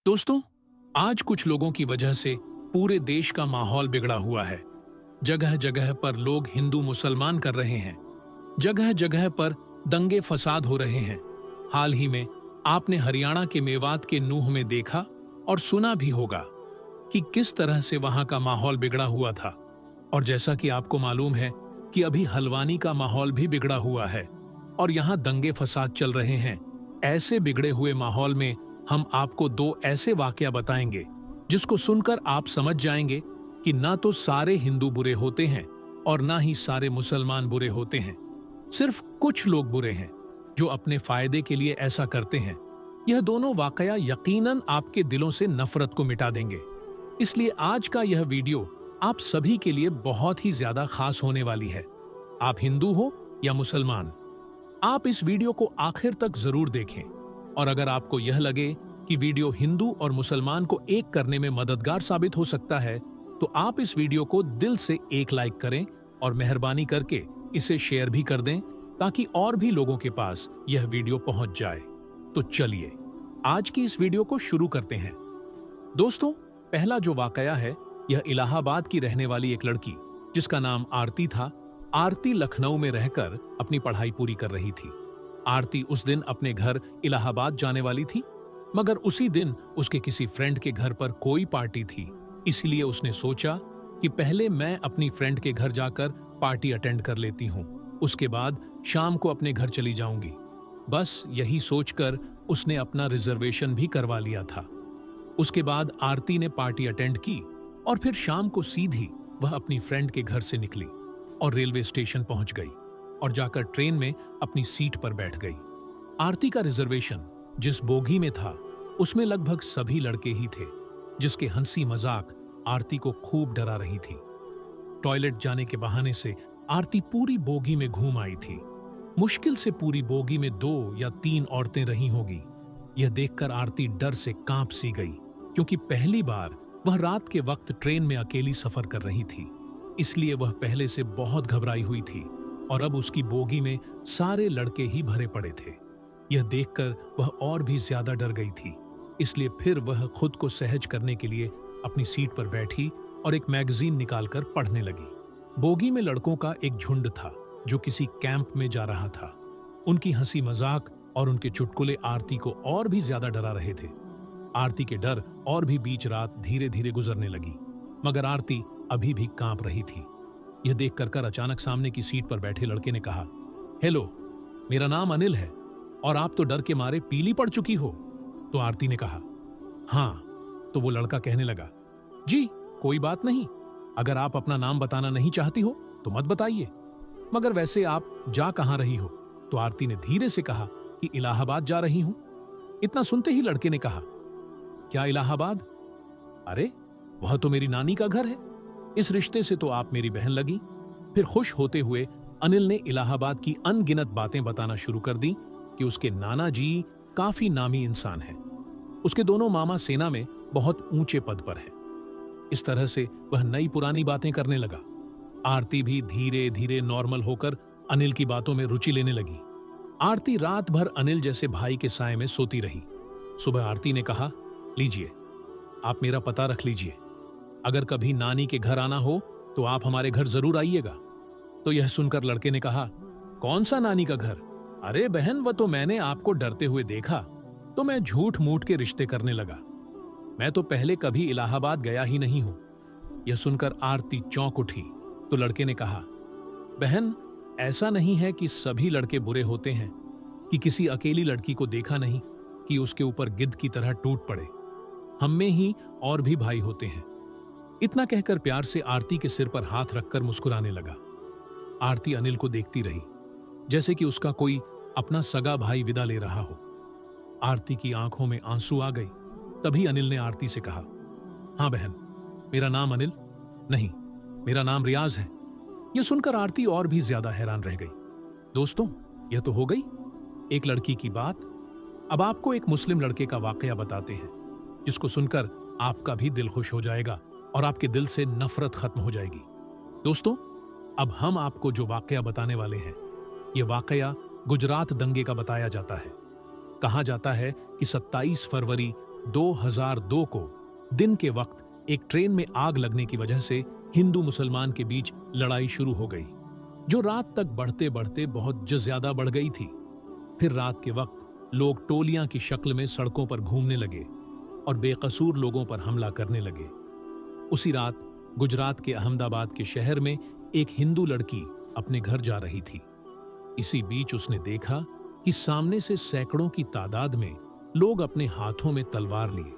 दोस्तों, आज कुछ लोगों की वजह से पूरे देश का माहौल बिगड़ा हुआ है। जगह जगह पर लोग हिंदू मुसलमान कर रहे हैं। जगह जगह पर दंगे फसाद हो रहे हैं। हाल ही में आपने हरियाणा के मेवात के नूह में देखा और सुना भी होगा कि किस तरह से वहां का माहौल बिगड़ा हुआ था। और जैसा कि आपको मालूम है कि अभी हल्द्वानी का माहौल भी बिगड़ा हुआ है और यहाँ दंगे फसाद चल रहे हैं। ऐसे बिगड़े हुए माहौल में हम आपको दो ऐसे वाकया बताएंगे जिसको सुनकर आप समझ जाएंगे कि ना तो सारे हिंदू बुरे होते हैं और ना ही सारे मुसलमान बुरे होते हैं। सिर्फ कुछ लोग बुरे हैं जो अपने फायदे के लिए ऐसा करते हैं। यह दोनों वाकया यकीनन आपके दिलों से नफरत को मिटा देंगे। इसलिए आज का यह वीडियो आप सभी के लिए बहुत ही ज्यादा खास होने वाली है। आप हिंदू हो या मुसलमान, आप इस वीडियो को आखिर तक जरूर देखें। और अगर आपको यह लगे कि वीडियो हिंदू और मुसलमान को एक करने में मददगार साबित हो सकता है, तो आप इस वीडियो को दिल से एक लाइक करें और मेहरबानी करके इसे शेयर भी कर दें ताकि और भी लोगों के पास यह वीडियो पहुंच जाए। तो चलिए आज की इस वीडियो को शुरू करते हैं। दोस्तों, पहला जो वाकया है यह इलाहाबाद की रहने वाली एक लड़की जिसका नाम आरती था। आरती लखनऊ में रहकर अपनी पढ़ाई पूरी कर रही थी। आरती उस दिन अपने घर इलाहाबाद जाने वाली थी, मगर उसी दिन उसके किसी फ्रेंड के घर पर कोई पार्टी थी। इसलिए उसने सोचा कि पहले मैं अपनी फ्रेंड के घर जाकर पार्टी अटेंड कर लेती हूँ, उसके बाद शाम को अपने घर चली जाऊंगी। बस यही सोचकर उसने अपना रिजर्वेशन भी करवा लिया था। उसके बाद आरती ने पार्टी अटेंड की और फिर शाम को सीधी वह अपनी फ्रेंड के घर से निकली और रेलवे स्टेशन पहुंच गई और जाकर ट्रेन में अपनी सीट पर बैठ गई। आरती का रिजर्वेशन जिस बोगी में था उसमें लगभग सभी लड़के ही थे, जिसके हंसी मजाक आरती को खूब डरा रही थी। टॉयलेट जाने के बहाने से आरती पूरी बोगी में घूम आई थी। मुश्किल से पूरी बोगी में 2 या 3 औरतें रही होगी। यह देखकर आरती डर से कांप सी गई, क्योंकि पहली बार वह रात के वक्त ट्रेन में अकेली सफर कर रही थी। इसलिए वह पहले से बहुत घबराई हुई थी और अब उसकी बोगी में सारे लड़के ही भरे पड़े थे। यह देखकर वह और भी ज्यादा डर गई थी। इसलिए फिर वह खुद को सहज करने के लिए अपनी सीट पर बैठी और एक मैगजीन निकालकर पढ़ने लगी। बोगी में लड़कों का एक झुंड था जो किसी कैंप में जा रहा था। उनकी हंसी मजाक और उनके चुटकुले आरती को और भी ज्यादा डरा रहे थे। आरती के डर और भी बीच रात धीरे धीरे गुजरने लगी, मगर आरती अभी भी कांप रही थी। यह देखकर अचानक सामने की सीट पर बैठे लड़के ने कहा, हेलो, मेरा नाम अनिल है और आप तो डर के मारे पीली पड़ चुकी हो। तो आरती ने कहा, हाँ। तो वो लड़का कहने लगा, जी कोई बात नहीं, अगर आप अपना नाम बताना नहीं चाहती हो तो मत बताइए, मगर वैसे आप जा कहां रही हो? तो आरती ने धीरे से कहा कि इलाहाबाद जा रही हूं। इतना सुनते ही लड़के ने कहा, क्या इलाहाबाद? अरे वह तो मेरी नानी का घर है, इस रिश्ते से तो आप मेरी बहन लगी। फिर खुश होते हुए अनिल ने इलाहाबाद की अनगिनत बातें बताना शुरू कर दी कि उसके नाना जी काफी नामी इंसान हैं। उसके दोनों मामा सेना में बहुत ऊंचे पद पर हैं। इस तरह से वह नई पुरानी बातें करने लगा। आरती भी धीरे धीरे नॉर्मल होकर अनिल की बातों में रुचि लेने लगी। आरती रात भर अनिल जैसे भाई के साए में सोती रही। सुबह आरती ने कहा, लीजिए, आप मेरा पता रख लीजिए, अगर कभी नानी के घर आना हो तो आप हमारे घर जरूर आइएगा। तो यह सुनकर लड़के ने कहा, कौन सा नानी का घर? अरे बहन, वह तो मैंने आपको डरते हुए देखा तो मैं झूठ मूठ के रिश्ते करने लगा। मैं तो पहले कभी इलाहाबाद गया ही नहीं हूं। यह सुनकर आरती चौंक उठी। तो लड़के ने कहा, बहन, ऐसा नहीं है कि सभी लड़के बुरे होते हैं कि किसी अकेली लड़की को देखा नहीं कि उसके ऊपर गिद्ध की तरह टूट पड़े। हम में ही और भी भाई होते हैं। इतना कहकर प्यार से आरती के सिर पर हाथ रखकर मुस्कुराने लगा। आरती अनिल को देखती रही जैसे कि उसका कोई अपना सगा भाई विदा ले रहा हो। आरती की आंखों में आंसू आ गई। तभी अनिल ने आरती से कहा, हाँ बहन, मेरा नाम अनिल नहीं, मेरा नाम रियाज है। यह सुनकर आरती और भी ज्यादा हैरान रह गई। दोस्तों, यह तो हो गई एक लड़की की बात। अब आपको एक मुस्लिम लड़के का वाकया बताते हैं जिसको सुनकर आपका भी दिल खुश हो जाएगा और आपके दिल से नफरत खत्म हो जाएगी। दोस्तों, अब हम आपको जो वाकया बताने वाले हैं, यह वाकया गुजरात दंगे का बताया जाता है। कहा जाता है कि 27 फरवरी 2002 को दिन के वक्त एक ट्रेन में आग लगने की वजह से हिंदू मुसलमान के बीच लड़ाई शुरू हो गई, जो रात तक बढ़ते बढ़ते बहुत ज्यादा बढ़ गई थी। फिर रात के वक्त लोग टोलियां की शक्ल में सड़कों पर घूमने लगे और बेकसूर लोगों पर हमला करने लगे। उसी रात गुजरात के अहमदाबाद के शहर में एक हिंदू लड़की अपने घर जा रही थी। इसी बीच उसने देखा कि सामने से सैकड़ों की तादाद में लोग अपने हाथों में तलवार लिए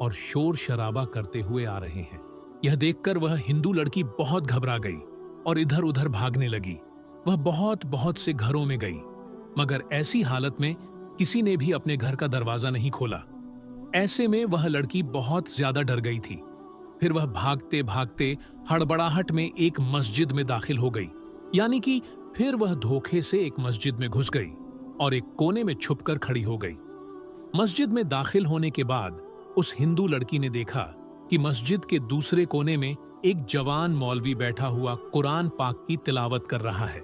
और शोर शराबा करते हुए आ रहे हैं। यह देखकर वह हिंदू लड़की बहुत घबरा गई और इधर उधर भागने लगी। वह बहुत बहुत से घरों में गई, मगर ऐसी हालत में किसी ने भी अपने घर का दरवाजा नहीं खोला। ऐसे में वह लड़की बहुत ज्यादा डर गई थी। फिर वह भागते भागते हड़बड़ाहट में एक मस्जिद में दाखिल हो गई, यानी कि फिर वह धोखे से एक मस्जिद में घुस गई और एक कोने में छुपकर खड़ी हो गई। मस्जिद में दाखिल होने के बाद उस हिंदू लड़की ने देखा कि मस्जिद के दूसरे कोने में एक जवान मौलवी बैठा हुआ कुरान पाक की तिलावत कर रहा है,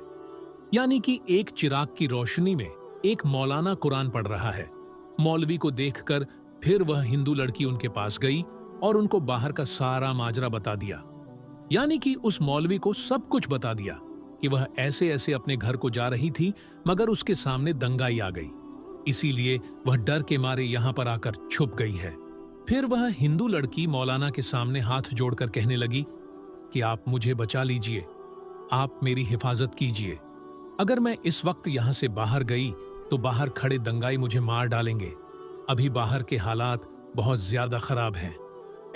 यानी कि एक चिराग की रोशनी में एक मौलाना कुरान पढ़ रहा है। मौलवी को देखकर फिर वह हिंदू लड़की उनके पास गई और उनको बाहर का सारा माजरा बता दिया, यानी कि उस मौलवी को सब कुछ बता दिया कि वह ऐसे ऐसे अपने घर को जा रही थी, मगर उसके सामने दंगाई आ गई, इसीलिए वह डर के मारे यहां पर आकर छुप गई है। फिर वह हिंदू लड़की मौलाना के सामने हाथ जोड़कर कहने लगी कि आप मुझे बचा लीजिए, आप मेरी हिफाजत कीजिए। अगर मैं इस वक्त यहां से बाहर गई तो बाहर खड़े दंगाई मुझे मार डालेंगे। अभी बाहर के हालात बहुत ज्यादा खराब हैं।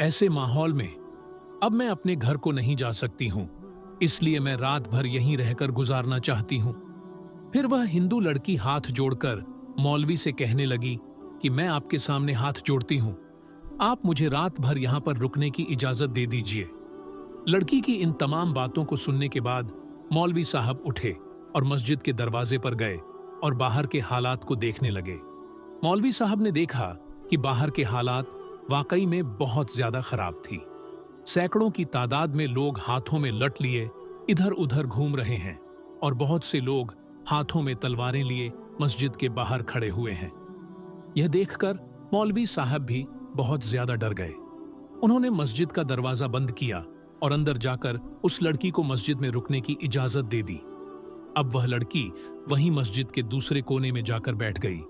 ऐसे माहौल में अब मैं अपने घर को नहीं जा सकती हूं, इसलिए मैं रात भर यहीं रहकर गुजारना चाहती हूं। फिर वह हिंदू लड़की हाथ जोड़कर मौलवी से कहने लगी कि मैं आपके सामने हाथ जोड़ती हूं, आप मुझे रात भर यहां पर रुकने की इजाजत दे दीजिए। लड़की की इन तमाम बातों को सुनने के बाद मौलवी साहब उठे और मस्जिद के दरवाजे पर गए और बाहर के हालात को देखने लगे। मौलवी साहब ने देखा कि बाहर के हालात वाकई में बहुत ज्यादा खराब थी। सैकड़ों की तादाद में लोग हाथों में लठ लिए इधर उधर घूम रहे हैं और बहुत से लोग हाथों में तलवारें लिए मस्जिद के बाहर खड़े हुए हैं। यह देखकर मौलवी साहब भी बहुत ज्यादा डर गए। उन्होंने मस्जिद का दरवाजा बंद किया और अंदर जाकर उस लड़की को मस्जिद में रुकने की इजाजत दे दी। अब वह लड़की वहीं मस्जिद के दूसरे कोने में जाकर बैठ गई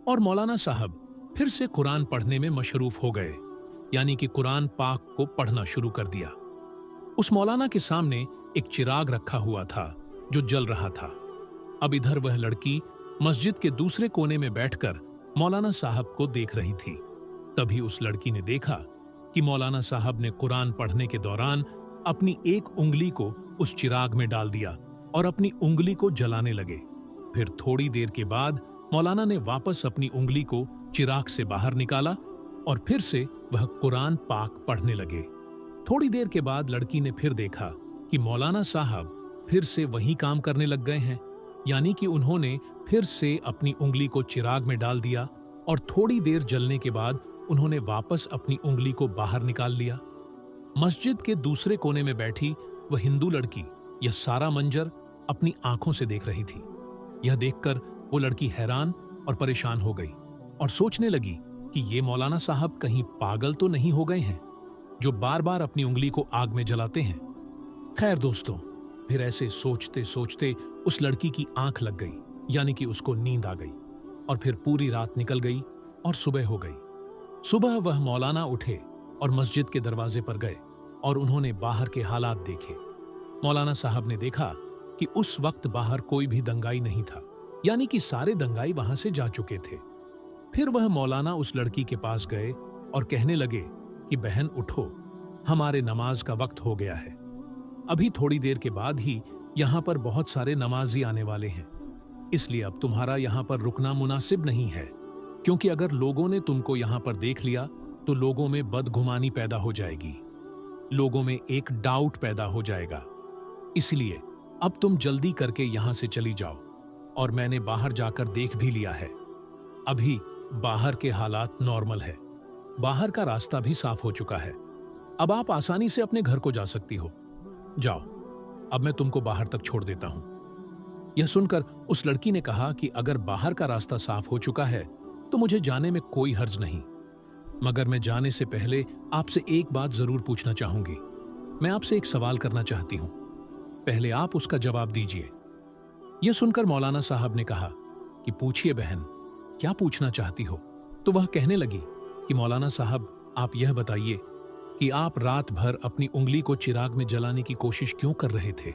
और मौलाना साहब फिर से कुरान पढ़ने में मशरूफ हो गए, यानी कि कुरान पाक को पढ़ना शुरू कर दिया। उस मौलाना के सामने एक चिराग रखा हुआ था जो जल रहा था। अब इधर वह लड़की मस्जिद के दूसरे कोने में बैठकर मौलाना साहब को देख रही थी। तभी उस लड़की ने देखा कि मौलाना साहब ने कुरान पढ़ने के दौरान अपनी एक उंगली को उस चिराग में डाल दिया और अपनी उंगली को जलाने लगे। फिर थोड़ी देर के बाद मौलाना ने वापस अपनी उंगली को चिराग से बाहर निकाला और फिर से वह कुरान पाक पढ़ने लगे। थोड़ी देर के बाद लड़की ने फिर देखा कि मौलाना साहब फिर से वही काम करने लग गए हैं, यानी कि उन्होंने फिर से अपनी उंगली को चिराग में डाल दिया और थोड़ी देर जलने के बाद उन्होंने वापस अपनी उंगली को बाहर निकाल लिया। मस्जिद के दूसरे कोने में बैठी वह हिंदू लड़की यह सारा मंजर अपनी आंखों से देख रही थी। यह देखकर वो लड़की हैरान और परेशान हो गई और सोचने लगी कि ये मौलाना साहब कहीं पागल तो नहीं हो गए हैं जो बार बार अपनी उंगली को आग में जलाते हैं। खैर दोस्तों, फिर ऐसे सोचते सोचते उस लड़की की आंख लग गई, यानी कि उसको नींद आ गई और फिर पूरी रात निकल गई और सुबह हो गई। सुबह वह मौलाना उठे और मस्जिद के दरवाजे पर गए और उन्होंने बाहर के हालात देखे। मौलाना साहब ने देखा कि उस वक्त बाहर कोई भी दंगाई नहीं था, यानी कि सारे दंगाई वहां से जा चुके थे। फिर वह मौलाना उस लड़की के पास गए और कहने लगे कि बहन उठो, हमारे नमाज का वक्त हो गया है। अभी थोड़ी देर के बाद ही यहाँ पर बहुत सारे नमाजी आने वाले हैं, इसलिए अब तुम्हारा यहाँ पर रुकना मुनासिब नहीं है, क्योंकि अगर लोगों ने तुमको यहाँ पर देख लिया तो लोगों में बदगुमानी पैदा हो जाएगी, लोगों में एक डाउट पैदा हो जाएगा। इसलिए अब तुम जल्दी करके यहाँ से चली जाओ। और मैंने बाहर जाकर देख भी लिया है, अभी बाहर के हालात नॉर्मल है, बाहर का रास्ता भी साफ हो चुका है। अब आप आसानी से अपने घर को जा सकती हो। जाओ, अब मैं तुमको बाहर तक छोड़ देता हूं। यह सुनकर उस लड़की ने कहा कि अगर बाहर का रास्ता साफ हो चुका है तो मुझे जाने में कोई हर्ज नहीं। मगर मैं जाने से पहले आपसे एक बात जरूर पूछना चाहूंगी। मैं आपसे एक सवाल करना चाहती हूं, पहले आप उसका जवाब दीजिए। यह सुनकर मौलाना साहब ने कहा कि पूछिए बहन, क्या पूछना चाहती हो? तो वह कहने लगी कि मौलाना साहब, आप यह बताइए कि आप रात भर अपनी उंगली को चिराग में जलाने की कोशिश क्यों कर रहे थे?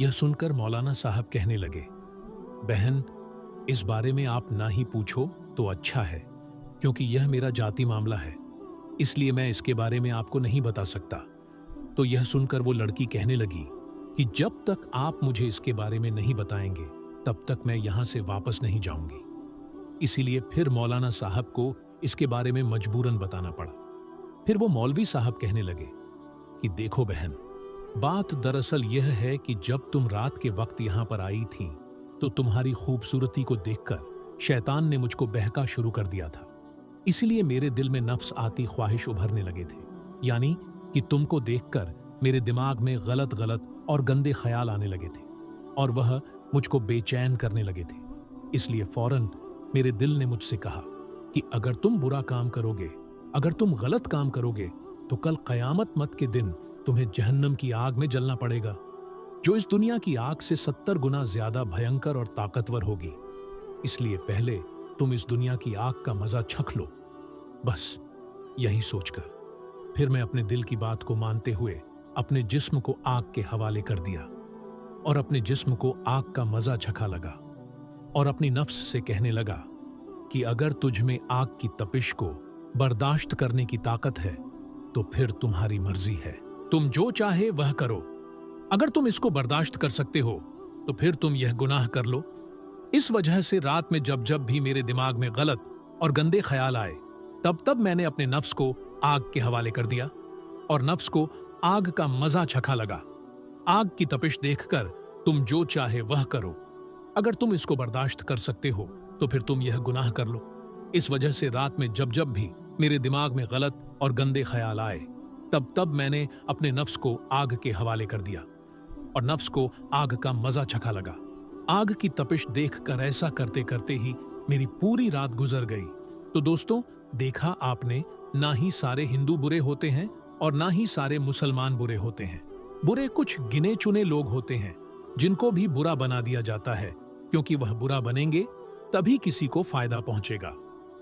यह सुनकर मौलाना साहब कहने लगे, बहन, इस बारे में आप ना ही पूछो तो अच्छा है, क्योंकि यह मेरा जाति मामला है, इसलिए मैं इसके बारे में आपको नहीं बता सकता। तो यह सुनकर वो लड़की कहने लगी कि जब तक आप मुझे इसके बारे में नहीं बताएंगे तब तक मैं यहां से वापस नहीं जाऊंगी। इसीलिए फिर मौलाना साहब को इसके बारे में मजबूरन बताना पड़ा। फिर वो मौलवी साहब कहने लगे कि देखो बहन, बात दरअसल यह है कि जब तुम रात के वक्त यहां पर आई थी तो तुम्हारी खूबसूरती को देखकर शैतान ने मुझको बहका शुरू कर दिया था। इसलिए मेरे दिल में नफ्स आती ख्वाहिश उभरने लगे थे, यानी कि तुमको देखकर मेरे दिमाग में गलत गलत और गंदे ख्याल आने लगे थे और वह मुझको बेचैन करने लगे थे। इसलिए फौरन मेरे दिल ने मुझसे कहा कि अगर तुम बुरा काम करोगे, अगर तुम गलत काम करोगे तो कल कयामत मत के दिन तुम्हें जहन्नम की आग में जलना पड़ेगा, जो इस दुनिया की आग से 70 गुना ज्यादा भयंकर और ताकतवर होगी। इसलिए पहले तुम इस दुनिया की आग का मजा चख लो। बस यही सोचकर फिर मैं अपने दिल की बात को मानते हुए अपने जिस्म को आग के हवाले कर दिया और अपने जिस्म को आग का मजा चखा लगा और अपनी नफ्स से कहने लगा कि अगर तुझ में आग की तपिश को बर्दाश्त करने की ताकत है तो फिर तुम्हारी मर्जी है, तुम जो चाहे वह करो। अगर तुम इसको बर्दाश्त कर सकते हो तो फिर तुम यह गुनाह कर लो। इस वजह से रात में जब जब भी मेरे दिमाग में गलत और गंदे ख्याल आए तब तब मैंने अपने नफ्स को आग के हवाले कर दिया और नफ्स को आग का मजा चखा लगा। आग की तपिश देखकर तुम जो चाहे वह करो। अगर तुम इसको बर्दाश्त कर सकते हो तो फिर तुम यह गुनाह कर लो। इस वजह से रात में जब जब भी मेरे दिमाग में गलत और गंदे ख्याल आए तब तब मैंने अपने नफ्स को आग के हवाले कर दिया और नफ्स को आग का मजा चखा लगा। आग की तपिश देखकर ऐसा करते करते ही मेरी पूरी रात गुजर गई। तो दोस्तों, देखा आपने, ना ही सारे हिंदू बुरे होते हैं और ना ही सारे मुसलमान बुरे होते हैं। बुरे कुछ गिने चुने लोग होते हैं जिनको भी बुरा बना दिया जाता है, क्योंकि वह बुरा बनेंगे तभी किसी को फायदा पहुंचेगा।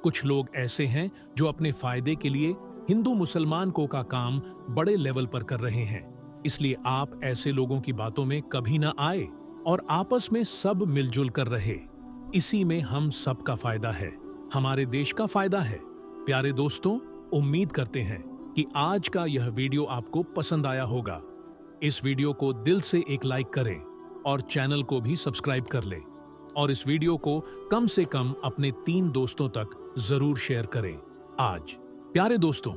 कुछ लोग ऐसे हैं जो अपने फायदे के लिए हिंदू मुसलमान को का काम बड़े लेवल पर कर रहे हैं। इसलिए आप ऐसे लोगों की बातों में कभी ना आए और आपस में सब मिलजुल कर रहे। इसी में हम सब का फायदा है, हमारे देश का फायदा है। प्यारे दोस्तों, उम्मीद करते हैं कि आज का यह वीडियो आपको पसंद आया होगा। इस वीडियो को दिल से एक लाइक करें और चैनल को भी सब्सक्राइब कर लें और इस वीडियो को कम से कम अपने 3 दोस्तों तक जरूर शेयर करें। आज प्यारे दोस्तों,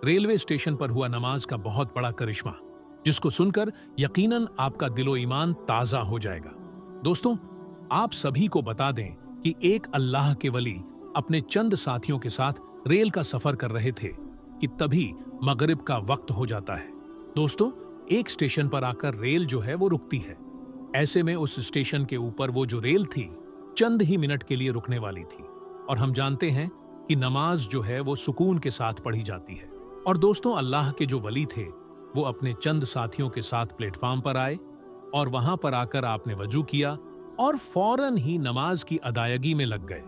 रेलवे स्टेशन पर हुआ नमाज का बहुत बड़ा करिश्मा, जिसको सुनकर यकीनन आपका दिलो ईमान ताजा हो जाएगा। दोस्तों, आप सभी को बता दें कि एक अल्लाह के वली अपने चंद साथियों के साथ रेल का सफर कर रहे थे कि तभी मगरिब का वक्त हो जाता है। दोस्तों, एक स्टेशन पर आकर रेल जो है वो रुकती है। ऐसे में उस स्टेशन के ऊपर वो जो रेल थी चंद ही मिनट के लिए रुकने वाली थी और हम जानते हैं कि नमाज जो है वो सुकून के साथ पढ़ी जाती है। और दोस्तों, अल्लाह के जो वली थे वो अपने चंद साथियों के साथ प्लेटफॉर्म पर आए और वहां पर आकर आपने वजू किया और फौरन ही नमाज की अदायगी में लग गए।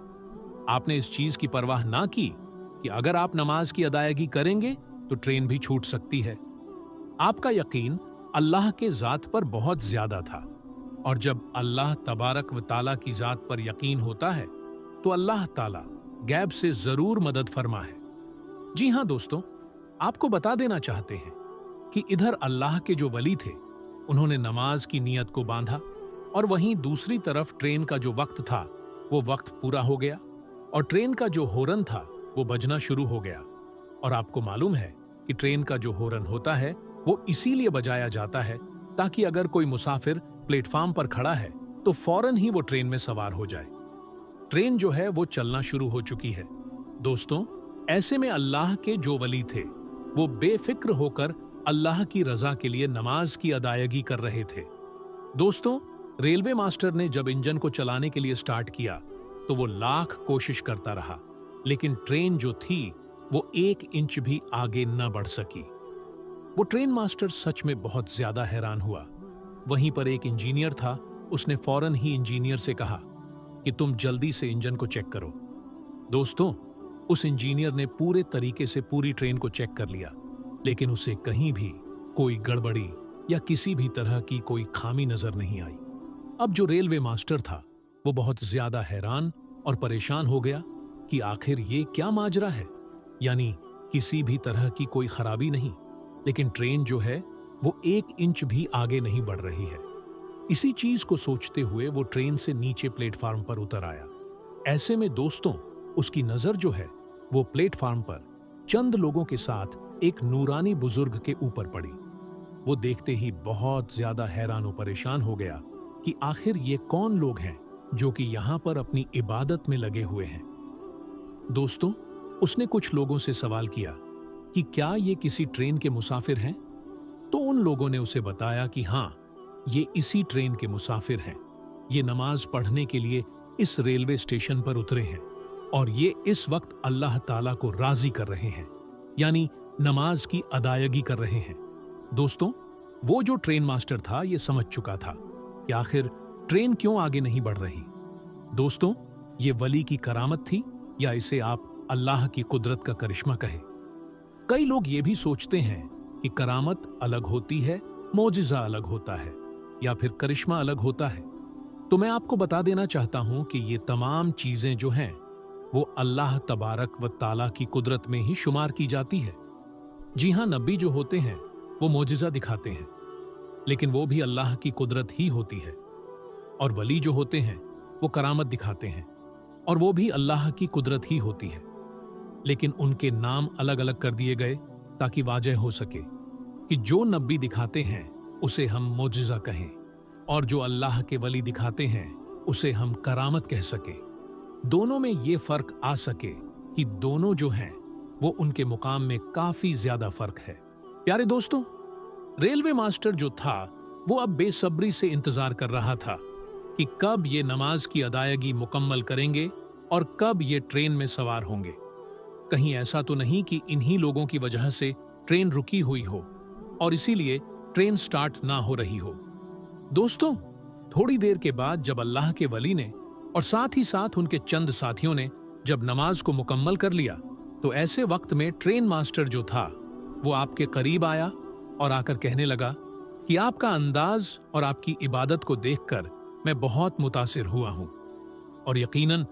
आपने इस चीज की परवाह ना की कि अगर आप नमाज की अदायगी करेंगे तो ट्रेन भी छूट सकती है। आपका यकीन अल्लाह के जात पर बहुत ज्यादा था और जब अल्लाह तबारक व ताला की जात पर यकीन होता है तो अल्लाह ताला गैब से जरूर मदद फरमा है। जी हां दोस्तों, आपको बता देना चाहते हैं कि इधर अल्लाह के जो वली थे उन्होंने नमाज की नीयत को बांधा और वहीं दूसरी तरफ ट्रेन का जो वक्त था वो वक्त पूरा हो गया और ट्रेन का जो हॉर्न था वो बजना शुरू हो गया। और आपको मालूम है कि ट्रेन का जो हॉर्न होता है वो इसीलिए बजाया जाता है ताकि अगर कोई मुसाफिर प्लेटफॉर्म पर खड़ा है तो फौरन ही वो ट्रेन में सवार हो जाए। ट्रेन जो है वो चलना शुरू हो चुकी है। दोस्तों, ऐसे में अल्लाह के जो वली थे वो बेफिक्र होकर अल्लाह की रजा के लिए नमाज की अदायगी कर रहे थे। दोस्तों, रेलवे मास्टर ने जब इंजन को चलाने के लिए स्टार्ट किया तो वो लाख कोशिश करता रहा, लेकिन ट्रेन जो थी वो 1 इंच भी आगे न बढ़ सकी। वो ट्रेन मास्टर सच में बहुत ज्यादा हैरान हुआ। वहीं पर एक इंजीनियर था, उसने फौरन ही इंजीनियर से कहा कि तुम जल्दी से इंजन को चेक करो। दोस्तों, उस इंजीनियर ने पूरे तरीके से पूरी ट्रेन को चेक कर लिया, लेकिन उसे कहीं भी कोई गड़बड़ी या किसी भी तरह की कोई खामी नजर नहीं आई। अब जो रेलवे मास्टर था वो बहुत ज्यादा हैरान और परेशान हो गया कि आखिर ये क्या माजरा है। यानी किसी भी तरह की कोई खराबी नहीं, लेकिन ट्रेन जो है वो 1 इंच भी आगे नहीं बढ़ रही है। इसी चीज को सोचते हुए वो ट्रेन से नीचे प्लेटफार्म पर उतर आया। ऐसे में दोस्तों, उसकी नजर जो है वो प्लेटफार्म पर चंद लोगों के साथ एक नूरानी बुजुर्ग के ऊपर पड़ी। वो देखते ही बहुत ज्यादा हैरान और परेशान हो गया कि आखिर ये कौन लोग हैं जो कि यहां पर अपनी इबादत में लगे हुए हैं। दोस्तों, उसने कुछ लोगों से सवाल किया कि क्या ये किसी ट्रेन के मुसाफिर हैं? तो उन लोगों ने उसे बताया कि हां, ये इसी ट्रेन के मुसाफिर हैं। ये नमाज पढ़ने के लिए इस रेलवे स्टेशन पर उतरे हैं और ये इस वक्त अल्लाह ताला को राजी कर रहे हैं, यानी नमाज की अदायगी कर रहे हैं। दोस्तों, वो जो ट्रेन मास्टर था ये समझ चुका था कि आखिर ट्रेन क्यों आगे नहीं बढ़ रही। दोस्तों, ये वली की करामत थी या इसे आप अल्लाह की कुदरत का करिश्मा कहे। कई लोग ये भी सोचते हैं कि करामत अलग होती है, मोजिजा अलग होता है, या फिर करिश्मा अलग होता है। तो मैं आपको बता देना चाहता हूं कि ये तमाम चीजें जो हैं वो अल्लाह तबारक व ताला की कुदरत में ही शुमार की जाती है। जी हां, नबी जो होते हैं वो मोजिजा दिखाते हैं, लेकिन वो भी अल्लाह की कुदरत ही होती है। और वली जो होते हैं वो करामत दिखाते हैं और वो भी अल्लाह की कुदरत ही होती है, लेकिन उनके नाम अलग अलग कर दिए गए ताकि वाजह हो सके कि जो नबी दिखाते हैं उसे हम मोजिजा कहें और जो अल्लाह के वली दिखाते हैं उसे हम करामत कह सके। दोनों में ये फर्क आ सके कि दोनों जो हैं वो उनके मुकाम में काफी ज्यादा फर्क है। प्यारे दोस्तों, रेलवे मास्टर जो था वो अब बेसब्री से इंतजार कर रहा था कि कब ये नमाज की अदायगी मुकम्मल करेंगे और कब ये ट्रेन में सवार होंगे। कहीं ऐसा तो नहीं कि इन्हीं लोगों की वजह से ट्रेन रुकी हुई हो और इसीलिए ट्रेन स्टार्ट ना हो रही हो। दोस्तों, थोड़ी देर के बाद जब अल्लाह के वली ने और साथ ही साथ उनके चंद साथियों ने जब नमाज को मुकम्मल कर लिया, तो ऐसे वक्त में ट्रेन मास्टर जो था वो आपके करीब आया और आकर कहने लगा कि आपका अंदाज और आपकी इबादत को देखकर मैं बहुत मुतासिर हुआ हूं और यकीनन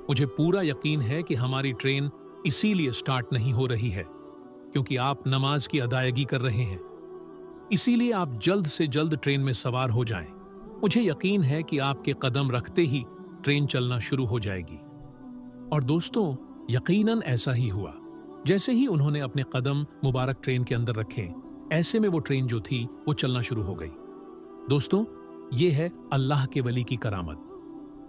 मुझे पूरा यकीन है कि हमारी ट्रेन इसीलिए स्टार्ट नहीं हो रही है क्योंकि आप नमाज की अदायगी कर रहे हैं। इसीलिए आप जल्द से जल्द ट्रेन में सवार हो जाएं। मुझे यकीन है कि आपके कदम रखते ही ट्रेन चलना शुरू हो जाएगी। और दोस्तों, यकीनन ऐसा ही हुआ। जैसे ही उन्होंने अपने कदम मुबारक ट्रेन के अंदर रखे, ऐसे में वो ट्रेन जो थी वो चलना शुरू हो गई। दोस्तों, ये है अल्लाह के वली की करामत।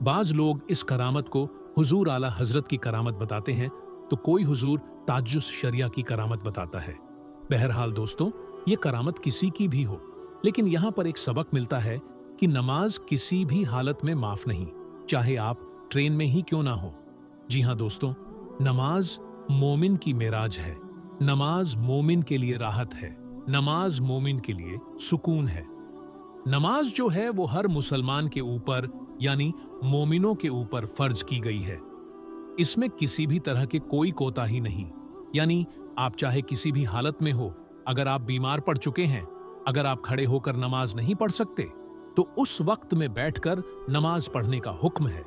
बाज लोग इस करामत को हुजूर आला हजरत की करामत बताते हैं, तो कोई हुजूर ताजुस शरिया की करामत बताता है। बहरहाल दोस्तों, ये करामत किसी की भी हो, लेकिन यहाँ पर एक सबक मिलता है कि नमाज किसी भी हालत में माफ नहीं, चाहे आप ट्रेन में ही क्यों ना हो। जी हाँ दोस्तों, नमाज मोमिन की मेराज है। नमाज मोमिन के लिए राहत है। नमाज मोमिन के लिए सुकून है। नमाज जो है वो हर मुसलमान के ऊपर यानी मोमिनों के ऊपर फर्ज की गई है। इसमें किसी भी तरह के कोई कोताही नहीं। यानी आप चाहे किसी भी हालत में हो, अगर आप बीमार पड़ चुके हैं, अगर आप खड़े होकर नमाज नहीं पढ़ सकते, तो उस वक्त में बैठकर नमाज पढ़ने का हुक्म है।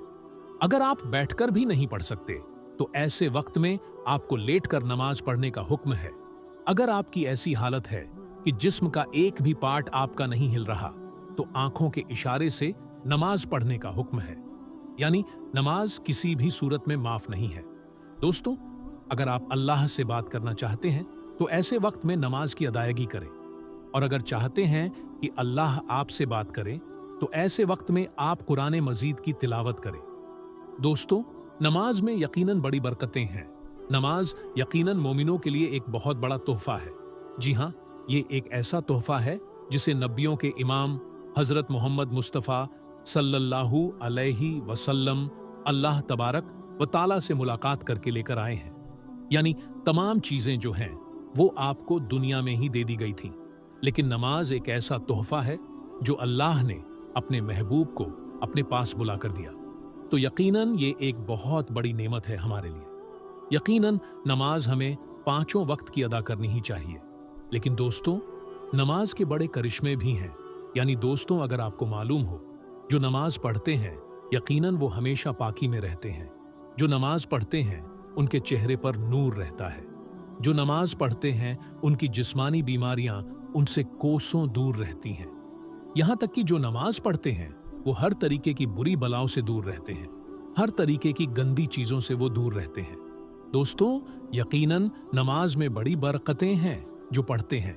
अगर आप बैठकर भी नहीं पढ़ सकते, तो ऐसे वक्त में आपको लेटकर नमाज पढ़ने का हुक्म है। अगर आपकी ऐसी हालत है कि जिस्म का एक भी पार्ट आपका नहीं हिल रहा, तो आंखों के इशारे से नमाज पढ़ने का हुक्म है। यानी नमाज किसी भी सूरत में माफ नहीं है। दोस्तों, अगर आप अल्लाह से बात करना चाहते हैं तो ऐसे वक्त में नमाज की अदायगी करें, और अगर चाहते हैं कि अल्लाह आपसे बात करे तो ऐसे वक्त में आप कुरान मजीद की तिलावत करें। दोस्तों, नमाज में यकीनन बड़ी बरकतें हैं। नमाज यकीनन मोमिनों के लिए एक बहुत बड़ा तोहफा है। जी हाँ, ये एक ऐसा तोहफा है जिसे नबियों के इमाम हजरत मोहम्मद मुस्तफ़ा सल्लल्लाहु अलैहि वसल्लम अल्लाह तबारक व ताला से मुलाकात करके लेकर आए हैं। यानी तमाम चीजें जो हैं वो आपको दुनिया में ही दे दी गई थीं। लेकिन नमाज एक ऐसा तोहफा है जो अल्लाह ने अपने महबूब को अपने पास बुला कर दिया। तो यकीनन ये एक बहुत बड़ी नेमत है हमारे लिए। यकीनन नमाज हमें 5 वक्त की अदा करनी ही चाहिए। लेकिन दोस्तों, नमाज के बड़े करिश्मे भी हैं। यानी दोस्तों, अगर आपको मालूम हो, जो नमाज पढ़ते हैं यकीनन वो हमेशा पाकी में रहते हैं। जो नमाज पढ़ते हैं उनके चेहरे पर नूर रहता है। जो नमाज पढ़ते हैं उनकी जिस्मानी बीमारियां उनसे कोसों दूर रहती हैं। यहां तक कि जो नमाज पढ़ते हैं वो हर तरीके की बुरी बलाओं से दूर रहते हैं। हर तरीके की गंदी चीजों से वो दूर रहते हैं। दोस्तों, यकीनन नमाज में बड़ी बरकतें हैं जो पढ़ते हैं।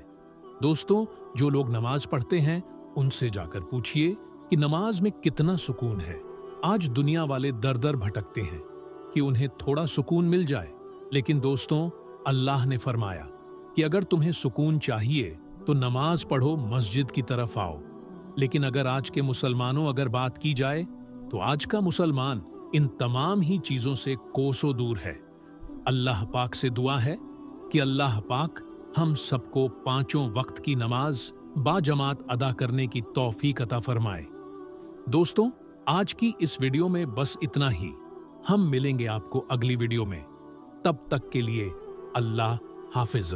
दोस्तों, जो लोग नमाज पढ़ते हैं उनसे जाकर पूछिए कि नमाज में कितना सुकून है। आज दुनिया वाले दर दर भटकते हैं कि उन्हें थोड़ा सुकून मिल जाए। लेकिन दोस्तों, अल्लाह ने फरमाया कि अगर तुम्हें सुकून चाहिए तो नमाज पढ़ो, मस्जिद की तरफ आओ। लेकिन अगर आज के मुसलमानों अगर बात की जाए तो आज का मुसलमान इन तमाम ही चीजों से कोसों दूर है। अल्लाह पाक से दुआ है कि अल्लाह पाक हम सबको 5 वक्त की नमाज बाजमात अदा करने की तौफीक अता फरमाए। दोस्तों, आज की इस वीडियो में बस इतना ही। हम मिलेंगे आपको अगली वीडियो में। तब तक के लिए अल्लाह हाफिज।